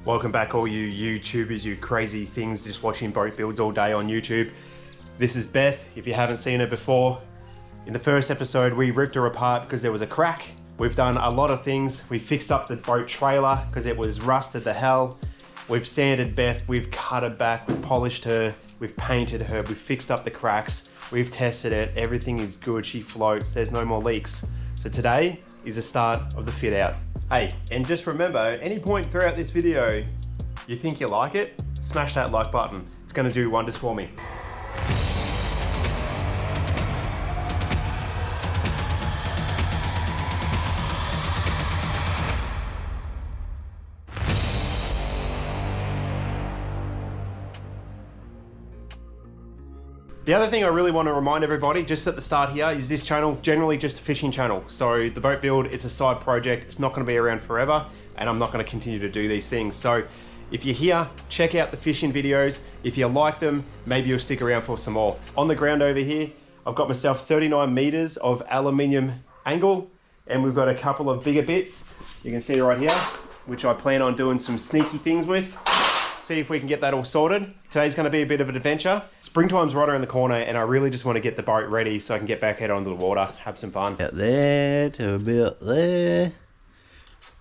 Welcome back all you YouTubers, you crazy things just watching boat builds all day on YouTube. This is Beth, if you haven't seen her before. In the first episode we ripped her apart because there was a crack. We've done a lot of things. We fixed up the boat trailer because it was rusted to hell. We've sanded Beth, we've cut her back, we've polished her, we've painted her, we've fixed up the cracks, we've tested it, everything is good, she floats, there's no more leaks. So today is the start of the fit out. Hey, and just remember, at any point throughout this video, you think you like it, smash that like button. It's gonna do wonders for me. The other thing I really want to remind everybody, just at the start here, is this channel, generally just a fishing channel. So the boat build is a side project. It's not going to be around forever, and I'm not going to continue to do these things. So if you're here, check out the fishing videos. If you like them, maybe you'll stick around for some more. On the ground over here, I've got myself 39 meters of aluminium angle, and we've got a couple of bigger bits. You can see right here, which I plan on doing some sneaky things with. See if we can get that all sorted. Today's going to be a bit of an adventure. Springtime's right around the corner, and I really just want to get the boat ready so I can get back out onto the water, have some fun. About there to about there.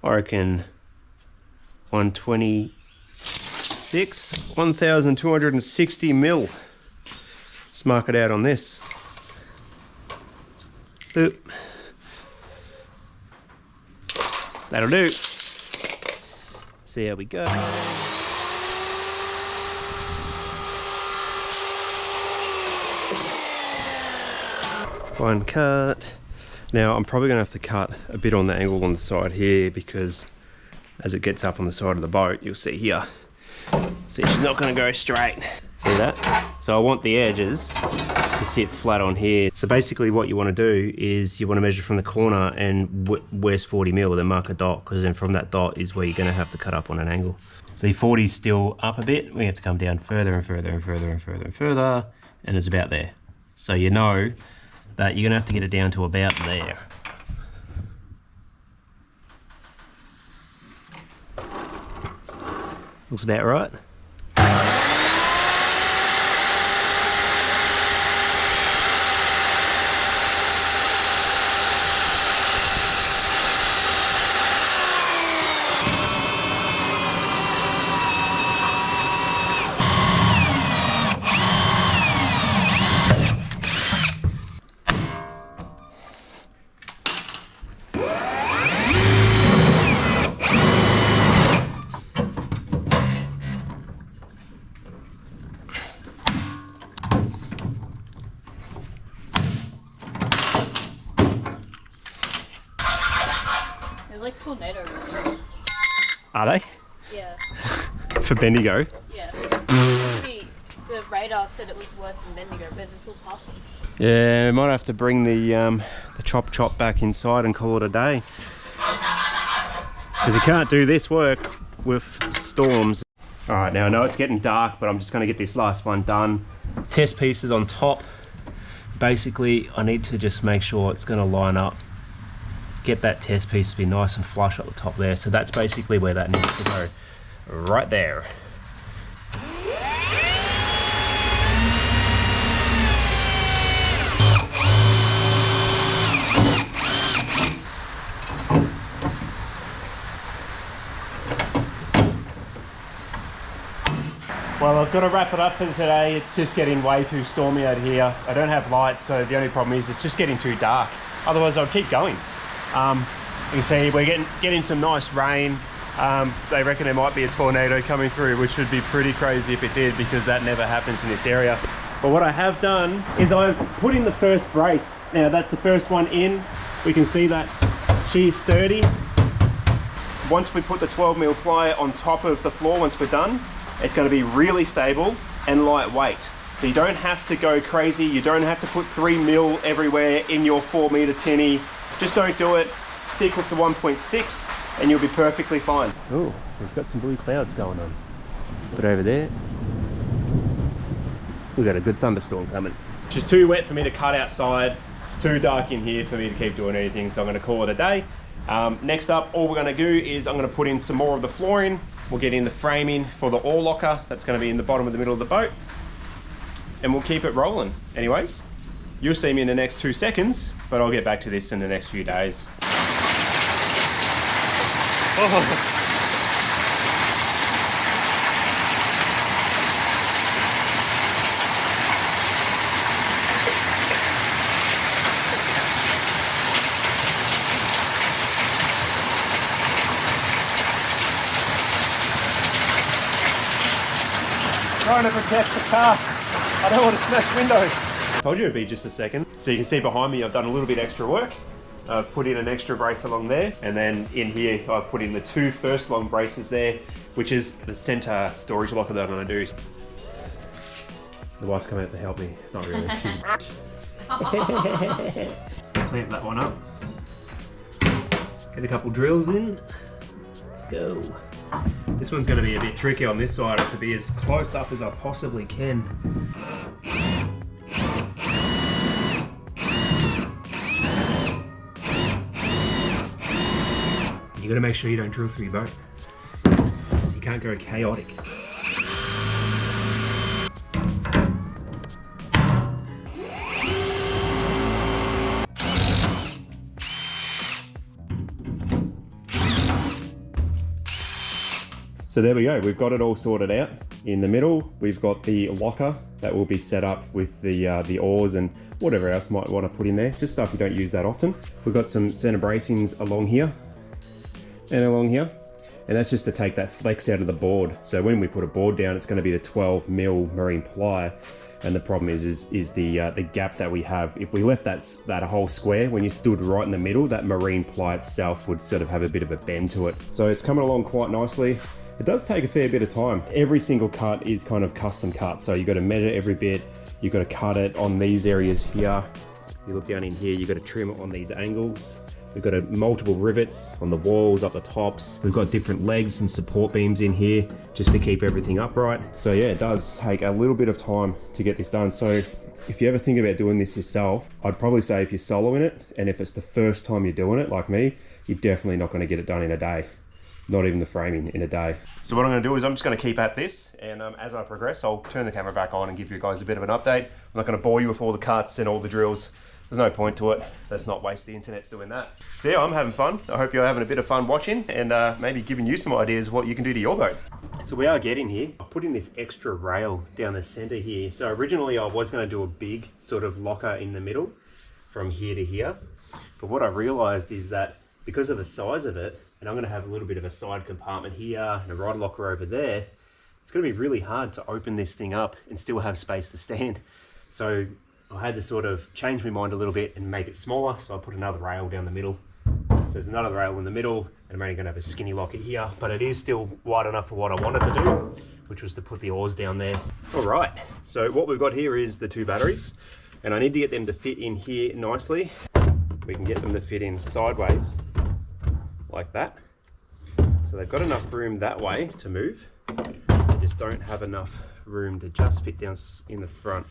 I reckon 126, 1,260 mil. Let's mark it out on this. Boop. That'll do. See how we go. One cut. Now I'm probably gonna have to cut a bit on the angle on the side here because as it gets up on the side of the boat, you'll see here. See, she's not gonna go straight. See that? So I want the edges to sit flat on here. So basically what you wanna do is you wanna measure from the corner and where's 40 mil, then mark a dot, because then from that dot is where you're gonna have to cut up on an angle. See, 40's still up a bit. We have to come down further and further and further and further and further, and it's about there. So you know that you're gonna have to get it down to about there. Looks about right. They're like tornado rules. Are they? Yeah. For Bendigo? Yeah. The radar said it was worse than Bendigo, but it's all passing. Yeah, we might have to bring the chop back inside and call it a day. Because you can't do this work with storms. All right, now I know it's getting dark, but I'm just gonna get this last one done. Test pieces on top. Basically, I need to just make sure it's gonna line up. Get that test piece to be nice and flush at the top there. So that's basically where that needs to go, right there. Well, I've got to wrap it up for today. It's just getting way too stormy out here. I don't have lights, so the only problem is it's just getting too dark. Otherwise, I'd keep going. You can see we're getting some nice rain. They reckon there might be a tornado coming through, which would be pretty crazy if it did, because that never happens in this area. But what I have done is I've put in the first brace. Now that's the first one in. We can see that she's sturdy. Once we put the 12mm ply on top of the floor, once we're done, it's going to be really stable and lightweight. So you don't have to go crazy. You don't have to put 3mm everywhere in your 4-meter tinny. Just don't do it. Stick with the 1.6 and you'll be perfectly fine. Oh, we've got some blue clouds going on. But over there, we've got a good thunderstorm coming. It's just too wet for me to cut outside. It's too dark in here for me to keep doing anything, so I'm going to call it a day. Next up, all we're going to do is I'm going to put in some more of the flooring. We'll get in the framing for the oar locker. That's going to be in the bottom of the middle of the boat. And we'll keep it rolling. Anyways, you'll see me in the next 2 seconds, but I'll get back to this in the next few days. Oh. Trying to protect the car. I don't want to smash windows. Told you it'd be just a second. So you can see behind me, I've done a little bit extra work. I've put in an extra brace along there. And then in here, I've put in the 2 first long braces there, which is the center storage locker that I'm gonna do. The wife's coming out to help me. Not really, she's clamp that one up. Get a couple drills in. Let's go. This one's going to be a bit tricky on this side. I have to be as close up as I possibly can. You got to make sure you don't drill through your boat. So you can't go chaotic. So there we go, we've got it all sorted out. In the middle, we've got the locker that will be set up with the oars and whatever else might want to put in there, just stuff you don't use that often. We've got some center bracings along here and along here, and that's just to take that flex out of the board. So when we put a board down, it's going to be the 12mm marine ply, and the problem is the gap that we have. If we left that whole square, when you stood right in the middle, that marine ply itself would sort of have a bit of a bend to it. So it's coming along quite nicely. It does take a fair bit of time. Every single cut is kind of custom cut. So you've got to measure every bit. You've got to cut it on these areas here. You look down in here, you've got to trim it on these angles. We've got multiple rivets on the walls, up the tops. We've got different legs and support beams in here just to keep everything upright. So yeah, it does take a little bit of time to get this done. So if you ever think about doing this yourself, I'd probably say if you're soloing it, and if it's the first time you're doing it, like me, you're definitely not going to get it done in a day. Not even the framing in a day. So what I'm going to do is I'm just going to keep at this, and as I progress, I'll turn the camera back on and give you guys a bit of an update. I'm not going to bore you with all the cuts and all the drills. There's no point to it. Let's not waste the internet doing that. So yeah, I'm having fun. I hope you're having a bit of fun watching, and maybe giving you some ideas of what you can do to your boat. So we are getting here. I put in this extra rail down the center here. So originally I was going to do a big sort of locker in the middle from here to here. But what I realized is that because of the size of it, and I'm going to have a little bit of a side compartment here and a rod locker over there, it's going to be really hard to open this thing up and still have space to stand. So I had to sort of change my mind a little bit and make it smaller. So I put another rail down the middle. So there's another rail in the middle, and I'm only going to have a skinny locker here, but it is still wide enough for what I wanted to do, which was to put the oars down there. All right, so what we've got here is the 2 batteries, and I need to get them to fit in here nicely. We can get them to fit in sideways like that. So they've got enough room that way to move. They just don't have enough room to just fit down in the front.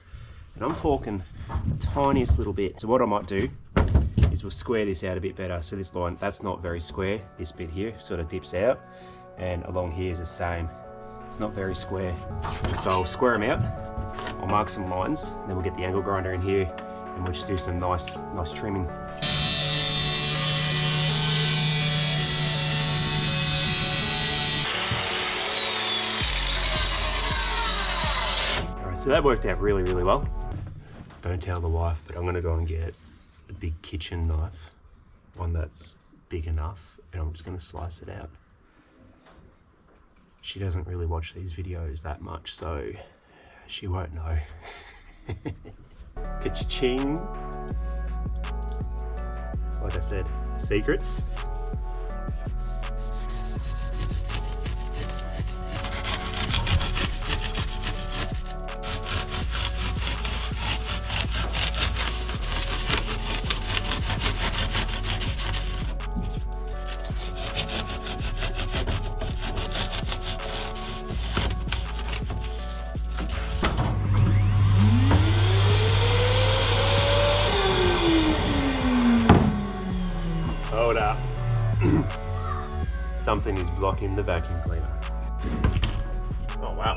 And I'm talking the tiniest little bit. So what I might do is we'll square this out a bit better. So this line, that's not very square. This bit here sort of dips out, and along here is the same. It's not very square. So I'll square them out. I'll mark some lines, and then we'll get the angle grinder in here, and we'll just do some nice trimming. So that worked out really, really well. Don't tell the wife, but I'm gonna go and get a big kitchen knife, one that's big enough, and I'm just gonna slice it out. She doesn't really watch these videos that much, so she won't know. Ka-ching. Like I said, secrets. Hold up. Something is blocking the vacuum cleaner.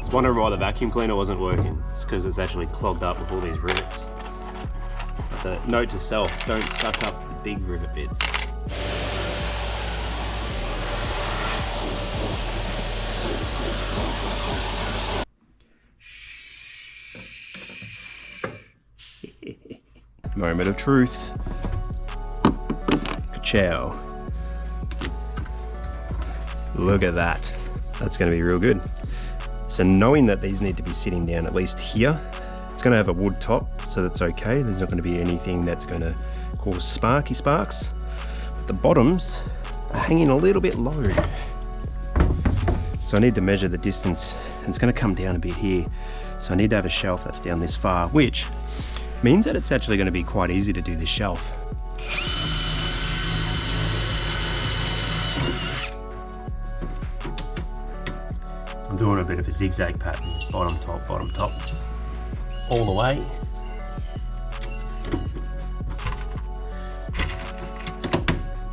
was wondering why the vacuum cleaner wasn't working. It's because it's actually clogged up with all these rivets. But the note to self, don't suck up the big rivet bits. Moment of truth. Ka-chow. Look at that. That's going to be real good. So knowing that these need to be sitting down at least here, it's going to have a wood top, so that's okay. There's not going to be anything that's going to cause sparks. But the bottoms are hanging a little bit low. So I need to measure the distance, and it's going to come down a bit here. So I need to have a shelf that's down this far, which means that it's actually going to be quite easy to do this shelf. So I'm doing a bit of a zigzag pattern, bottom top, all the way.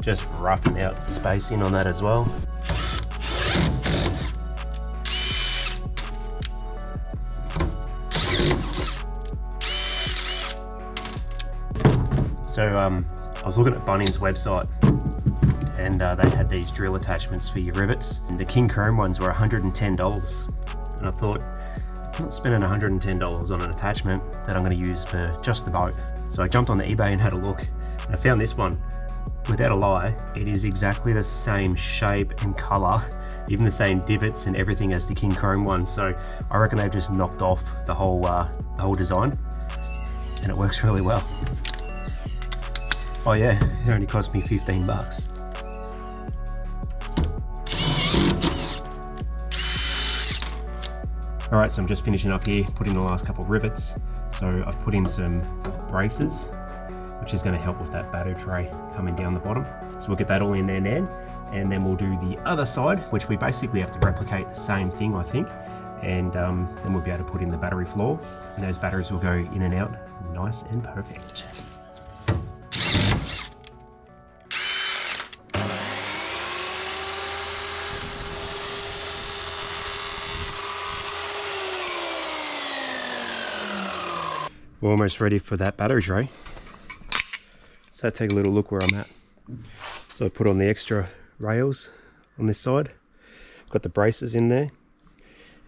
Just roughing out the spacing on that as well. So I was looking at Bunnings' website, and they had these drill attachments for your rivets, and the king chrome ones were $110. And I thought, I'm not spending $110 on an attachment that I'm going to use for just the boat. So I jumped on the eBay and had a look, and I found this one. Without a lie, it is exactly the same shape and color, even the same divots and everything as the king chrome one. So I reckon they've just knocked off the whole design, and it works really well. Oh yeah, it only cost me 15 bucks. All right, so I'm just finishing up here, putting the last couple of rivets. So I've put in some braces, which is going to help with that batter tray coming down the bottom. So we'll get that all in there now, and then we'll do the other side, which we basically have to replicate the same thing, I think. And then we'll be able to put in the battery floor, and those batteries will go in and out nice and perfect. We're almost ready for that battery tray. So take a little look where I'm at. So I put on the extra rails on this side. Got the braces in there,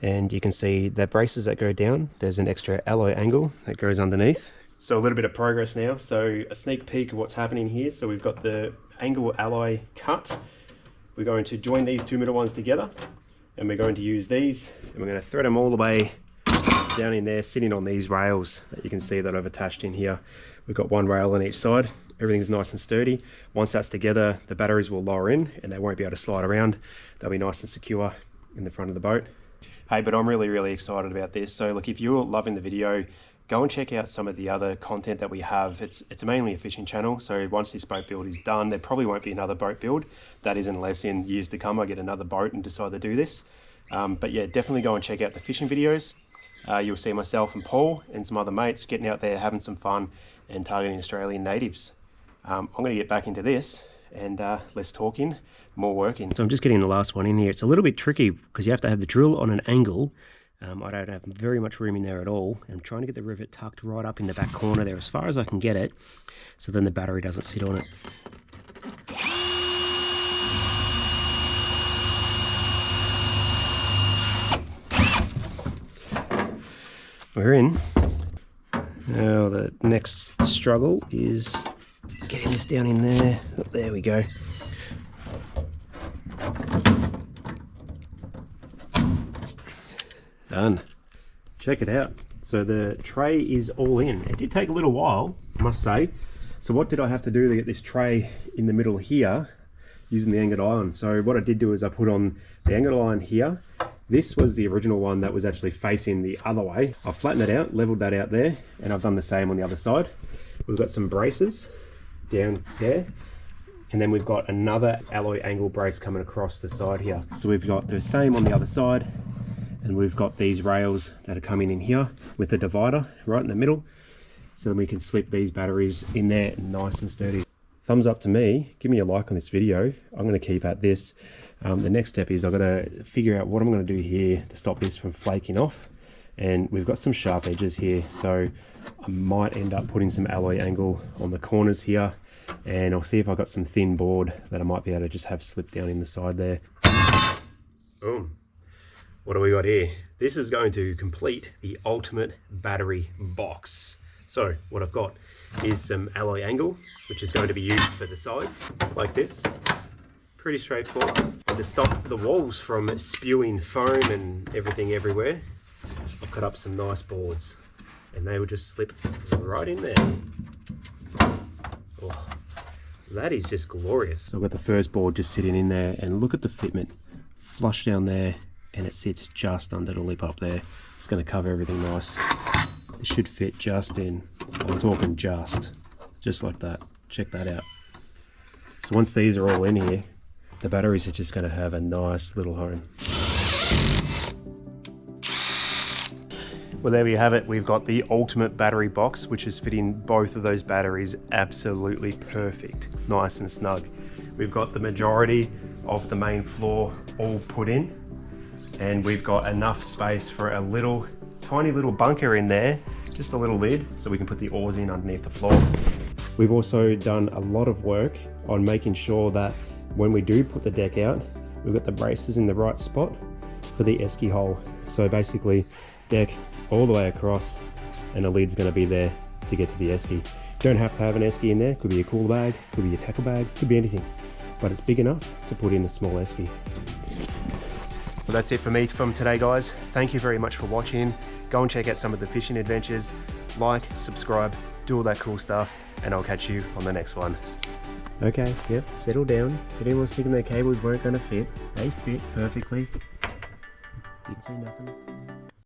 and you can see the braces that go down, there's an extra alloy angle that goes underneath. So a little bit of progress now. So a sneak peek of what's happening here. So we've got the angle alloy cut. We're going to join these two middle ones together, and we're going to use these, and we're going to thread them all the way down in there, sitting on these rails that you can see that I've attached in here. We've got one rail on each side. Everything's nice and sturdy. Once that's together, the batteries will lower in and they won't be able to slide around. They'll be nice and secure in the front of the boat. Hey, but I'm really excited about this. So look, if you're loving the video, go and check out some of the other content that we have. It's mainly a fishing channel. So once this boat build is done, there probably won't be another boat build. That is, unless in years to come I get another boat and decide to do this. But yeah, definitely go and check out the fishing videos. You'll see myself and Paul and some other mates getting out there, having some fun and targeting Australian natives. I'm going to get back into this, and less talking, more working. So I'm just getting the last one in here. It's a little bit tricky because you have to have the drill on an angle. I don't have very much room in there at all. I'm trying to get the rivet tucked right up in the back corner there as far as I can get it, so then the battery doesn't sit on it. We're in. Now the next struggle is getting this down in there. Oh, there we go. Done. Check it out. So the tray is all in. It did take a little while, I must say. So what did I have to do to get this tray in the middle here using the angled iron? So what I did do is I put on the angled iron here. This was the original one that was actually facing the other way. I've flattened it out, leveled that out there, and I've done the same on the other side. We've got some braces down there, and then we've got another alloy angle brace coming across the side here. So we've got the same on the other side, and we've got these rails that are coming in here with the divider right in the middle, so then we can slip these batteries in there nice and sturdy. Thumbs up to me, give me a like on this video. I'm going to keep at this The next step is I've got to figure out what I'm going to do here to stop this from flaking off. And we've got some sharp edges here, so I might end up putting some alloy angle on the corners here, and I'll see if I've got some thin board that I might be able to just have slip down in the side there. Boom. What do we got here? This is going to complete the ultimate battery box. So what I've got is some alloy angle, which is going to be used for the sides, like this. Pretty straightforward. And to stop the walls from spewing foam and everything everywhere, I've cut up some nice boards, and they will just slip right in there. Oh, that is just glorious. So I've got the first board just sitting in there, and look at the fitment. Flush down there, and it sits just under the lip up there. It's going to cover everything nice. It should fit just in. I'm talking just like that. Check that out. So once these are all in here, the batteries are just going to have a nice little home. Well, there we have it. We've got the ultimate battery box, which is fitting both of those batteries absolutely perfect, nice and snug. We've got the majority of the main floor all put in, and we've got enough space for a little tiny little bunker in there, just a little lid, so we can put the oars in underneath the floor. We've also done a lot of work on making sure that when we do put the deck out, we've got the braces in the right spot for the esky hole. So basically, deck all the way across, and the lid's going to be there to get to the esky. You don't have to have an esky in there. Could be a cooler bag, could be your tackle bags, could be anything, but it's big enough to put in a small esky. Well, that's it for me from today, guys. Thank you very much for watching. Go and check out some of the fishing adventures. Like, subscribe, do all that cool stuff, and I'll catch you on the next one. Okay, yep, settle down. Anyone was thinking their cables weren't going to fit, they fit perfectly. Didn't see nothing.